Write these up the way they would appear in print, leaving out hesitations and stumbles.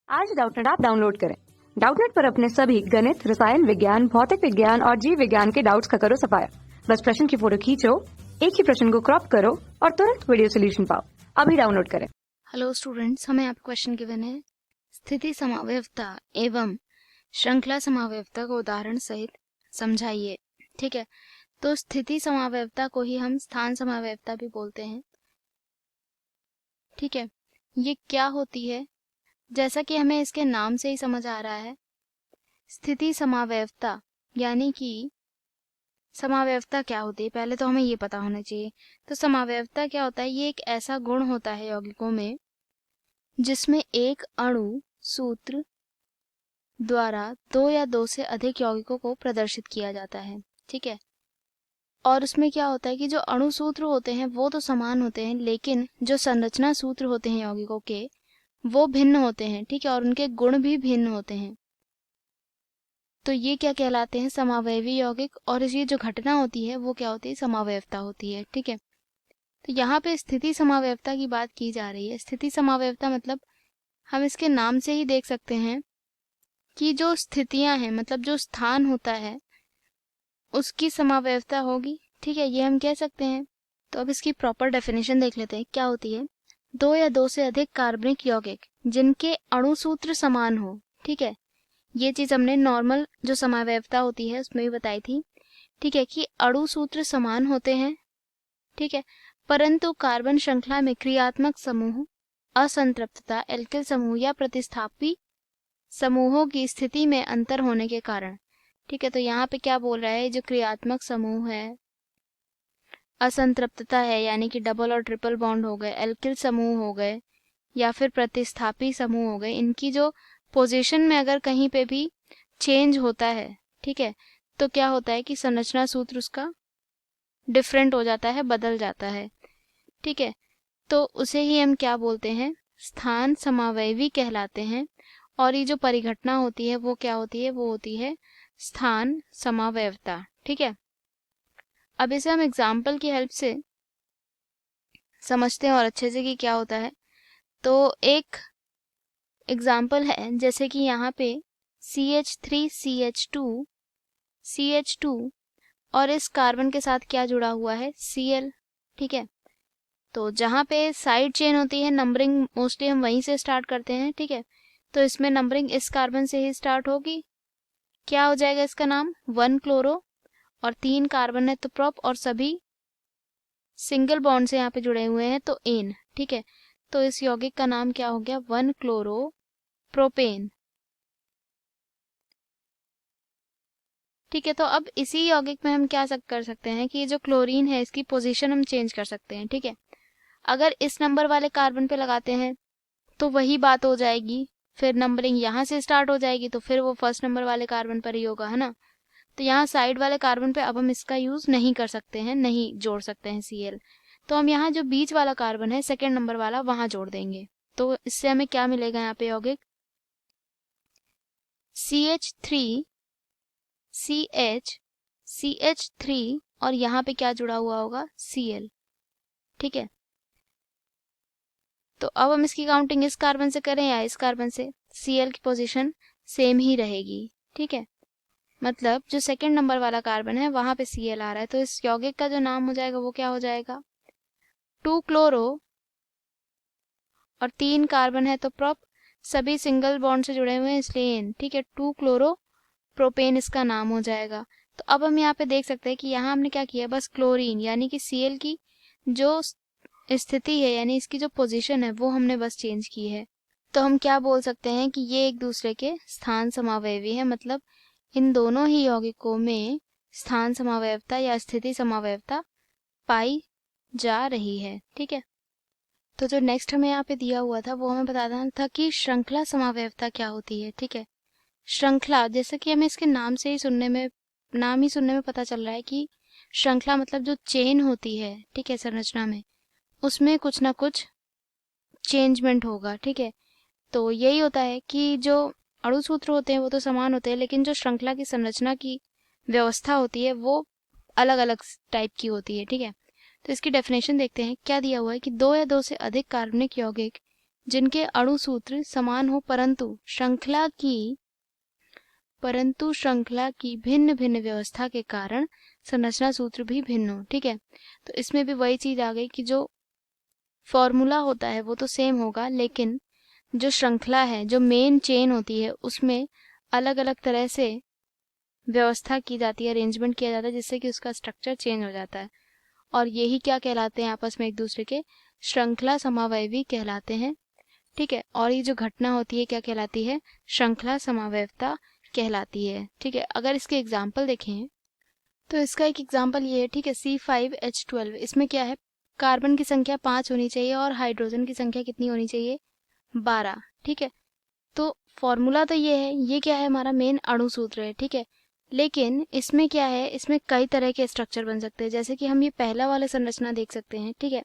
आज Doubtnut app download करें। Doubtnut पर अपने सभी गणित, रसायन विज्ञान, भौतिक विज्ञान और जीव विज्ञान के डाउट्स का करो सफाया। बस प्रश्न की फोटो खींचो, एक ही प्रश्न को क्रॉप करो और तुरंत वीडियो सोल्यूशन पाओ। अभी डाउनलोड करें। हेलो स्टूडेंट्स, हमें आप क्वेश्चन गिवन है स्थिति समावयवता एवं श्रृंखला समावयवता को उदाहरण सहित समझाइए। ठीक है, तो स्थिति समावयवता को ही हम स्थान समावयवता भी बोलते हैं। ठीक है, ये क्या होती है? जैसा कि हमें इसके नाम से ही समझ आ रहा है, स्थिति समावयवता यानी कि समावयवता क्या होती है, पहले तो हमें ये पता होना चाहिए। तो समावयवता क्या होता है? ये एक ऐसा गुण होता है यौगिकों में जिसमें एक अणु सूत्र द्वारा दो या दो से अधिक यौगिकों को प्रदर्शित किया जाता है। ठीक है, और उसमें क्या होता है कि जो अणु सूत्र होते हैं वो तो समान होते हैं, लेकिन जो संरचना सूत्र होते हैं यौगिकों के वो भिन्न होते हैं। ठीक है, और उनके गुण भी भिन्न होते हैं। तो ये क्या कहलाते हैं? समावयवी यौगिक। और ये जो घटना होती है वो क्या होती है? समावयवता होती है। ठीक है, तो यहाँ पे स्थिति समावयवता की बात की जा रही है। स्थिति समावयवता मतलब हम इसके नाम से ही देख सकते हैं कि जो स्थितियां हैं, मतलब जो स्थान होता है उसकी समावयवता होगी। ठीक है, ये हम कह सकते हैं। तो अब इसकी प्रॉपर डेफिनेशन देख लेते हैं क्या होती है। दो या दो से अधिक कार्बनिक यौगिक जिनके अणु सूत्र समान हो। ठीक है, ये चीज हमने नॉर्मल जो समावयवता होती है उसमें भी बताई थी। ठीक है, कि अणु सूत्र समान होते हैं। ठीक है, परंतु कार्बन श्रृंखला में क्रियात्मक समूह, असंतृप्तता, एल्किल समूह या प्रतिस्थापी समूहों की स्थिति में अंतर होने के कारण। ठीक है, तो यहाँ पे क्या बोल रहा है? जो क्रियात्मक समूह है, असंतृप्तता है यानी कि डबल और ट्रिपल बॉन्ड हो गए, एल्किल समूह हो गए या फिर प्रतिस्थापी समूह हो गए, इनकी जो पोजीशन में अगर कहीं पे भी चेंज होता है, ठीक है, तो क्या होता है कि संरचना सूत्र उसका डिफरेंट हो जाता है, बदल जाता है। ठीक है, तो उसे ही हम क्या बोलते हैं? स्थान समावयवी कहलाते हैं। और ये जो परिघटना होती है वो क्या होती है? वो होती है स्थान समावयवता। ठीक है, अब इसे हम एग्जाम्पल की हेल्प से समझते हैं और अच्छे से कि क्या होता है। तो एक एग्जाम्पल है, जैसे कि यहाँ पे CH3CH2 और इस कार्बन के साथ क्या जुड़ा हुआ है? Cl। ठीक है, तो जहाँ पे साइड चेन होती है, नंबरिंग मोस्टली हम वहीं से स्टार्ट करते हैं। ठीक है, तो इसमें नंबरिंग इस कार्बन से ही स्टार्ट होगी। क्या हो जाएगा इसका नाम? 1 क्लोरो, और 3 कार्बन है तो प्रोप, और सभी सिंगल बॉन्ड से यहाँ पे जुड़े हुए हैं तो एन। ठीक है, तो इस यौगिक का नाम क्या हो गया? 1 क्लोरो प्रोपेन। ठीक है, तो अब इसी यौगिक में हम क्या कर सकते हैं कि ये जो क्लोरीन है इसकी पोजीशन हम चेंज कर सकते हैं। ठीक है, अगर इस नंबर वाले कार्बन पे लगाते हैं तो वही बात हो जाएगी, फिर नंबरिंग यहाँ से स्टार्ट हो जाएगी तो फिर वो फर्स्ट नंबर वाले कार्बन पर ही होगा, है ना। तो यहाँ साइड वाले कार्बन पे अब हम इसका यूज नहीं कर सकते हैं, नहीं जोड़ सकते हैं Cl। तो हम यहाँ जो बीच वाला कार्बन है, सेकेंड नंबर वाला, वहां जोड़ देंगे। तो इससे हमें क्या मिलेगा? यहाँ पे यौगिक CH3 और यहाँ पे क्या जुड़ा हुआ होगा? Cl। ठीक है, तो अब हम इसकी काउंटिंग इस कार्बन से करें या इस कार्बन से, Cl की पोजीशन सेम ही रहेगी। ठीक है, मतलब जो सेकंड नंबर वाला कार्बन है वहां पे Cl आ रहा है, तो इस यौगिक का जो नाम हो जाएगा वो क्या हो जाएगा? 2 क्लोरो, और 3 कार्बन है तो प्रोप, सभी सिंगल बॉन्ड से जुड़े हुए हैं इसलिए एन। ठीक है, 2 क्लोरो प्रोपेन इसका नाम हो जाएगा। तो अब हम यहाँ पे देख सकते हैं कि यहाँ हमने क्या किया? बस क्लोरीन यानी कि Cl की जो स्थिति है, यानी इसकी जो पोजीशन है, वो हमने बस चेंज की है। तो हम क्या बोल सकते हैं कि ये एक दूसरे के स्थान समावयवी है, मतलब इन दोनों ही यौगिकों में स्थान समावयवता या स्थिति समावयवता पाई जा रही है। ठीक है, तो जो नेक्स्ट हमें यहाँ पे दिया हुआ था वो हमें बताना था कि श्रृंखला समावयवता क्या होती है। ठीक है, श्रृंखला, जैसे कि हमें इसके नाम से ही नाम ही सुनने में पता चल रहा है कि श्रृंखला मतलब जो चेन होती है, ठीक है, संरचना में उसमें कुछ ना कुछ चेंजमेंट होगा। ठीक है, तो यही होता है कि जो अणु सूत्र होते हैं वो तो समान होते हैं, लेकिन जो श्रृंखला की संरचना की व्यवस्था होती है वो अलग अलग टाइप की होती है। ठीक है, तो इसकी डेफिनेशन देखते हैं। क्या दिया हुआ है कि दो या दो से अधिक कार्बनिक यौगिक जिनके अणु सूत्र समान हो परंतु श्रृंखला की भिन्न भिन्न व्यवस्था के कारण संरचना सूत्र भी भिन्न हो। ठीक है, तो इसमें भी वही चीज आ गई कि जो फॉर्मूला होता है वो तो सेम होगा, लेकिन जो श्रृंखला है, जो मेन चेन होती है, उसमें अलग अलग तरह से व्यवस्था की जाती है, अरेंजमेंट किया जाता है, जिससे कि उसका स्ट्रक्चर चेंज हो जाता है। और यही क्या कहलाते हैं आपस में एक दूसरे के श्रृंखला समावयवी कहलाते हैं। ठीक है, और ये जो घटना होती है क्या कहलाती है, श्रृंखला समावयवता कहलाती है। ठीक है, अगर इसके एग्जाम्पल देखें तो इसका एक एग्जाम्पल ये है। ठीक है, C5H12, इसमें क्या है, कार्बन की संख्या 5 होनी चाहिए और हाइड्रोजन की संख्या कितनी होनी चाहिए, 12। ठीक है, तो फॉर्मूला तो ये है, ये क्या है, हमारा मेन अणु सूत्र है। ठीक है, लेकिन इसमें क्या है, इसमें कई तरह के स्ट्रक्चर बन सकते हैं, जैसे कि हम ये पहला वाला संरचना देख सकते हैं। ठीक है,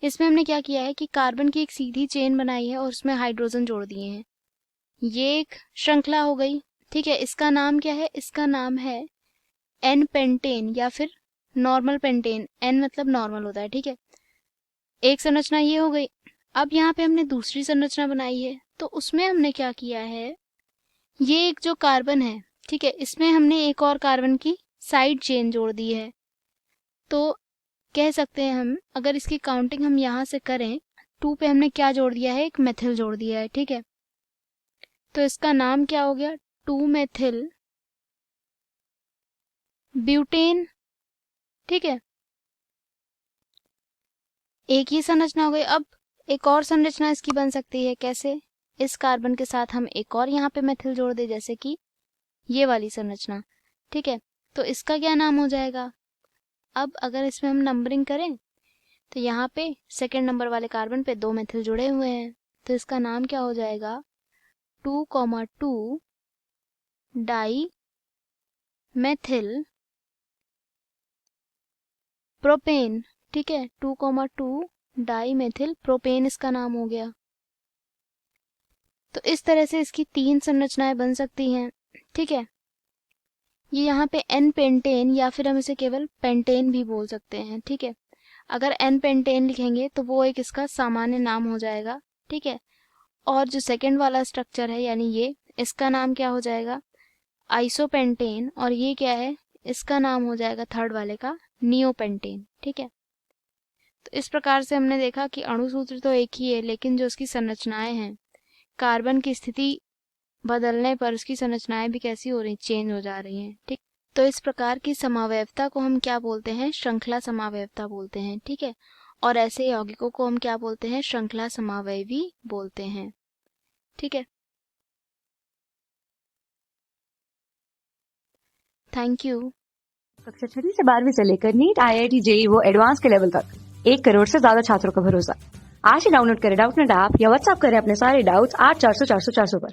इसमें हमने क्या किया है कि कार्बन की एक सीधी चेन बनाई है और उसमें हाइड्रोजन जोड़ दिए हैं, ये एक श्रृंखला हो गई। ठीक है, इसका नाम क्या है, इसका नाम है एन पेंटेन या फिर नॉर्मल पेंटेन, एन मतलब नॉर्मल होता है। ठीक है, एक संरचना ये हो गई। अब यहाँ पे हमने दूसरी संरचना बनाई है, तो उसमें हमने क्या किया है, ये एक जो कार्बन है, ठीक है, इसमें हमने एक और कार्बन की साइड चेन जोड़ दी है। तो कह सकते हैं हम, अगर इसकी काउंटिंग हम यहाँ से करें, 2 पे हमने क्या जोड़ दिया है, एक मेथिल जोड़ दिया है। ठीक है, तो इसका नाम क्या हो गया, 2 मेथिल ब्यूटेन। ठीक है, एक ही संरचना हो गई। अब एक और संरचना इसकी बन सकती है, कैसे, इस कार्बन के साथ हम एक और यहाँ पे मेथिल जोड़ दे, जैसे कि ये वाली संरचना। ठीक है, तो इसका क्या नाम हो जाएगा, अब अगर इसमें हम नंबरिंग करें तो यहाँ पे सेकंड नंबर वाले कार्बन पे 2 मेथिल जुड़े हुए हैं, तो इसका नाम क्या हो जाएगा, 2,2 डाई मेथिल प्रोपेन। ठीक है, 2,2 डाई मेथिल प्रोपेन इसका नाम हो गया। तो इस तरह से इसकी 3 संरचनाएं बन सकती हैं। ठीक है, ये यहाँ पे एन पेंटेन या फिर हम इसे केवल पेंटेन भी बोल सकते हैं। ठीक है, अगर एन पेंटेन लिखेंगे तो वो एक इसका सामान्य नाम हो जाएगा। ठीक है, और जो सेकंड वाला स्ट्रक्चर है यानी ये, इसका नाम क्या हो जाएगा, आइसोपेंटेन, और ये क्या है, इसका नाम हो जाएगा थर्ड वाले का नियोपेंटेन। ठीक है, तो इस प्रकार से हमने देखा कि अणु सूत्र तो एक ही है, लेकिन जो उसकी संरचनाएं हैं, कार्बन की स्थिति बदलने पर उसकी संरचनाएं भी कैसी हो रही, चेंज हो जा रही हैं। ठीक, तो इस प्रकार की समावयवता को हम क्या बोलते हैं, श्रृंखला समावयवता बोलते हैं। ठीक है, और ऐसे यौगिकों को हम क्या बोलते हैं, श्रृंखला समावयवी बोलते हैं। ठीक है, थैंक यू। कक्षा 6वीं से 12वीं से लेकर नीट, IIT, JEE वो एडवांस के लेवल तक 1 करोड़ से ज्यादा छात्रों का भरोसा। आज ही डाउनलोड करें डाउटनेट ऐप या व्हाट्सएप करें अपने सारे डाउट्स 8400 400 400 पर।